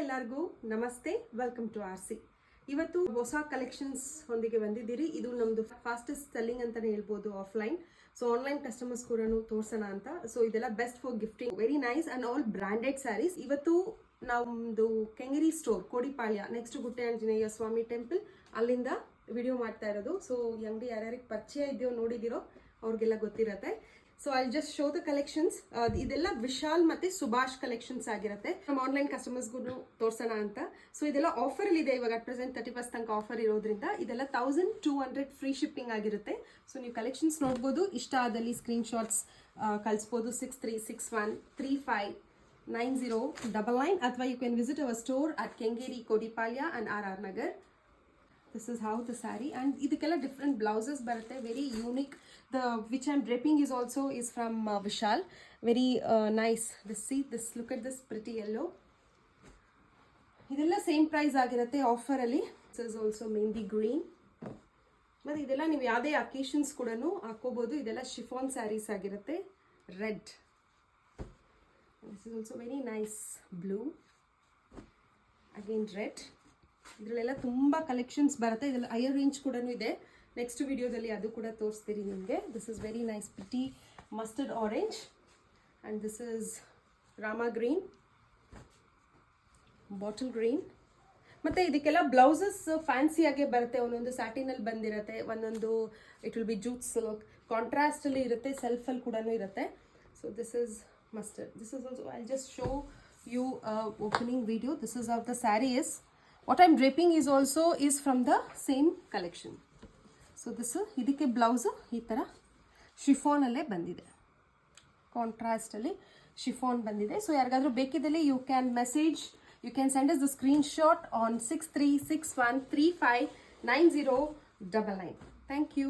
ಎಲ್ಲರಿಗೂ ನಮಸ್ತೆ, welcome to RC. ಇವತ್ತು ಹೊಸ ಕಲೆಕ್ಷನ್ಸ್ ಹೊಂದಿಗೆ ಬಂದಿದ್ದೀರಿ. ಇದು ನಮ್ದು ಫಾಸ್ಟೆಸ್ಟ್ ಸೆಲ್ಲಿಂಗ್ ಅಂತಾನೆ ಹೇಳ್ಬೋದು ಆಫ್ಲೈನ್. ಸೊ ಆನ್ಲೈನ್ ಕಸ್ಟಮರ್ಸ್ ಕೂಡ ತೋರ್ಸೋಣ ಅಂತ. ಸೊ ಇದೆಲ್ಲ best for gifting, very nice and all branded sarees. ಇವತ್ತು ನಮ್ದು Kengeri store Kodipalya next Gutte Anjaneya Swamy temple ಅಲ್ಲಿಂದ ವಿಡಿಯೋ ಮಾಡ್ತಾ ಇರೋದು. ಸೊ ಈ ಅಂಗಡಿ ಯಾರ್ಯಾರಿಗೆ ಪರಿಚಯ ಇದೆಯೋ ನೋಡಿದಿರೋ ಅವ್ರಿಗೆಲ್ಲ ಗೊತ್ತಿರತ್ತೆ. So I just show the collections. ಇದೆಲ್ಲ ವಿಶಾಲ್ ಮತ್ತೆ ಸುಭಾಷ್ ಕಲೆಕ್ಷನ್ಸ್ ಆಗಿರುತ್ತೆ. ನಮ್ಮ ಆನ್ಲೈನ್ ಕಸ್ಟಮರ್ಸ್ಗೂ ತೋರ್ಸೋಣ ಅಂತ. ಸೊ ಇದೆಲ್ಲ ಆಫರ್ ಅಲ್ಲಿ ಇದೆ ಇವಾಗ. ಅಟ್ ಪ್ರೆಸೆಂಟ್ 30% ತನಕ ಆಫರ್ ಇರೋದ್ರಿಂದ ಇದೆಲ್ಲ 1200 ಫ್ರೀ ಶಿಪ್ಪಿಂಗ್ ಆಗಿರುತ್ತೆ. ಸೊ ನೀವು ಕಲೆಕ್ಷನ್ಸ್ ನೋಡ್ಬೋದು. ಇಷ್ಟ ಆದಲ್ಲಿ ಸ್ಕ್ರೀನ್ ಶಾಟ್ಸ್ ಕಳಿಸ್ಬೋದು. 6361359099 ಅಥವಾ you can visit our store at Kengeri Kodipalya and RR Nagar. This is how the saree, and idikella different blouses barutte, very unique. The which I'm draping is from Vishal, very nice. This look at this pretty yellow. Idella same price agirutte offer alli. This is also mehndi green. But idella ನೀವು ಯಾವುದೇ occasions ಕೂಡನು ಹಾಕೋಬಹುದು. ಇದೆಲ್ಲ chiffon sarees ಆಗಿರುತ್ತೆ. Red. This is also very nice blue. Again red. ಇದರಲ್ಲೆಲ್ಲ ತುಂಬ collections ಬರುತ್ತೆ. ಇದರಲ್ಲಿ ಹೈಯರ್ ರೇಂಜ್ ಕೂಡ ಇದೆ. ನೆಕ್ಸ್ಟ್ ವಿಡಿಯೋದಲ್ಲಿ ಅದು ಕೂಡ ತೋರಿಸ್ತೀರಿ ನಿಮಗೆ. This is very nice pretty mustard orange and this is Rama green, bottle green. ಮತ್ತು ಇದಕ್ಕೆಲ್ಲ ಬ್ಲೌಸಸ್ ಫ್ಯಾನ್ಸಿಯಾಗೆ ಬರುತ್ತೆ. ಒಂದೊಂದು ಸ್ಯಾಟಿನಲ್ಲಿ ಬಂದಿರುತ್ತೆ, ಒಂದೊಂದು it will be jute silk ಕಾಂಟ್ರಾಸ್ಟಲ್ಲಿ ಇರುತ್ತೆ, ಸೆಲ್ಫಲ್ಲಿ ಕೂಡ ಇರುತ್ತೆ. So this is mustard. This is also I just show you opening video. This is of the saree is what I'm draping is from the same collection. So this ಇದಕ್ಕೆ blouse ಈ ಥರ chiffon ಅಲ್ಲೇ ಬಂದಿದೆ, contrast ಅಲ್ಲಿ chiffon ಬಂದಿದೆ. So ಯಾರಿಗಾದ್ರೂ ಬೇಕಿದ್ದಲ್ಲಿ you can message, you can send us the screenshot on 6361359099. Thank you.